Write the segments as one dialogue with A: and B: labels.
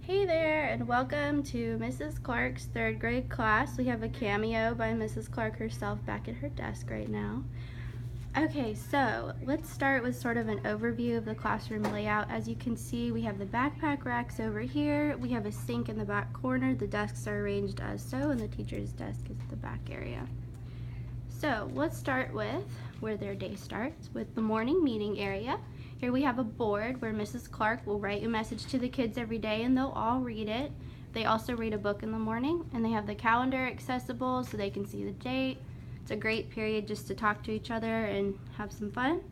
A: Hey there, and welcome to Mrs. Clark's third grade class. We have a cameo by Mrs. Clark herself back at her desk right now. Okay, so let's start with sort of an overview of the classroom layout. As you can see, we have the backpack racks over here. We have a sink in the back corner. The desks are arranged as so, and the teacher's desk is at the back area. So let's start with where their day starts, with the morning meeting area. Here we have a board where Mrs. Clark will write a message to the kids every day and they'll all read it. They also read a book in the morning, and they have the calendar accessible so they can see the date. It's a great period just to talk to each other and have some fun.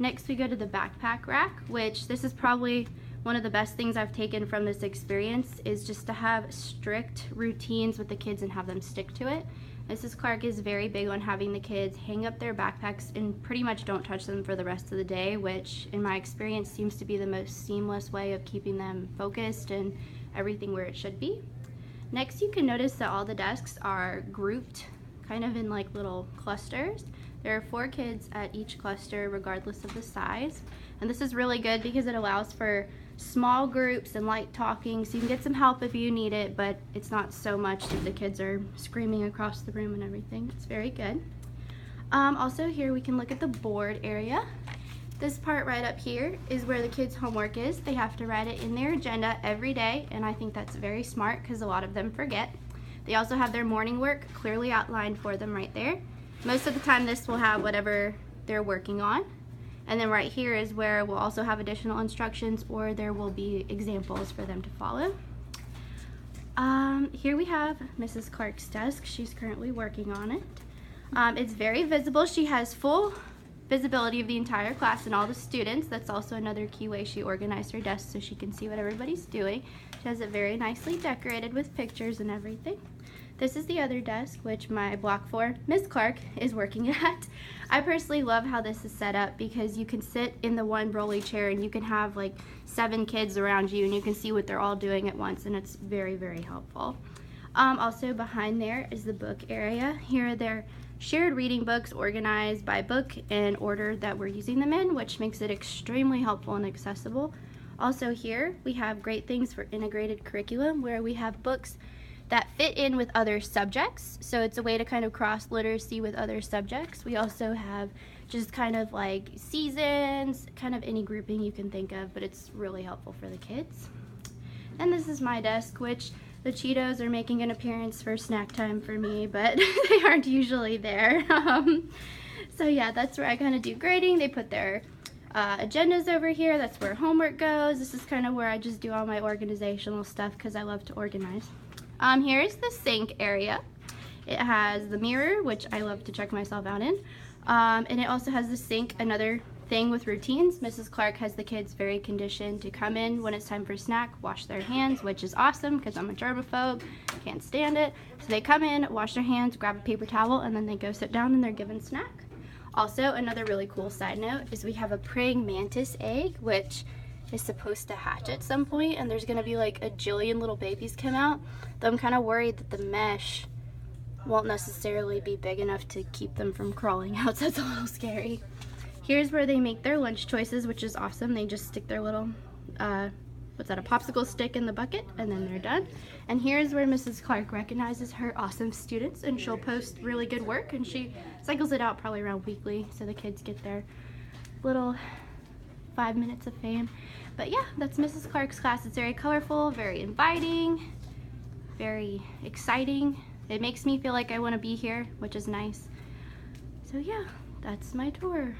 A: Next we go to the backpack rack, which this is probably one of the best things I've taken from this experience, is just to have strict routines with the kids and have them stick to it. Mrs. Clark is very big on having the kids hang up their backpacks and pretty much don't touch them for the rest of the day, which in my experience seems to be the most seamless way of keeping them focused and everything where it should be. Next, you can notice that all the desks are grouped kind of in like little clusters. There are 4 kids at each cluster regardless of the size, and this is really good because it allows for small groups and light talking, so you can get some help if you need it, but it's not so much that the kids are screaming across the room and everything. It's very good. Also here we can look at the board area. This part right up here is where the kids' homework is. They have to write it in their agenda every day, and I think that's very smart because a lot of them forget. They also have their morning work clearly outlined for them right there. Most of the time this will have whatever they're working on. And then right here is where we'll also have additional instructions, or there will be examples for them to follow. Here we have Mrs. Clark's desk. She's currently working on it. It's very visible. She has full visibility of the entire class and all the students. That's also another key way she organized her desk, so she can see what everybody's doing. She has it very nicely decorated with pictures and everything. This is the other desk, which my Block 4 Miss Clark is working at. I personally love how this is set up because you can sit in the one rolly chair and you can have like 7 kids around you and you can see what they're all doing at once, and it's very, very helpful. Also behind there is the book area. Here are their shared reading books organized by book and order that we're using them in, which makes it extremely helpful and accessible. Also here we have great things for integrated curriculum, where we have books that fit in with other subjects, so it's a way to kind of cross literacy with other subjects. We also have just kind of like seasons, kind of any grouping you can think of, but it's really helpful for the kids. And this is my desk, which the Cheetos are making an appearance for snack time for me, but they aren't usually there. So yeah, that's where I kind of do grading. They put their agendas over here. That's where homework goes. This is kind of where I just do all my organizational stuff because I love to organize. Here's the sink area. It has the mirror, which I love to check myself out in, and it also has the sink. Another thing with routines, Mrs. Clark has the kids very conditioned to come in when it's time for snack, wash their hands, which is awesome because I'm a germaphobe, can't stand it. So they come in, wash their hands, grab a paper towel, and then they go sit down and they're given snack. Also, another really cool side note is we have a praying mantis egg, which is supposed to hatch at some point, and there's gonna be like a jillion little babies come out, though I'm kind of worried that the mesh won't necessarily be big enough to keep them from crawling out, so that's a little scary. Here's where they make their lunch choices, which is awesome. They just stick their little a popsicle stick in the bucket, and then they're done. And here's where Mrs. Clark recognizes her awesome students, and she'll post really good work, and she cycles it out probably around weekly so the kids get their little 5 minutes of fame. But yeah, that's Mrs. Clark's class. It's very colorful, very inviting, very exciting. It makes me feel like I want to be here, which is nice. So yeah, that's my tour.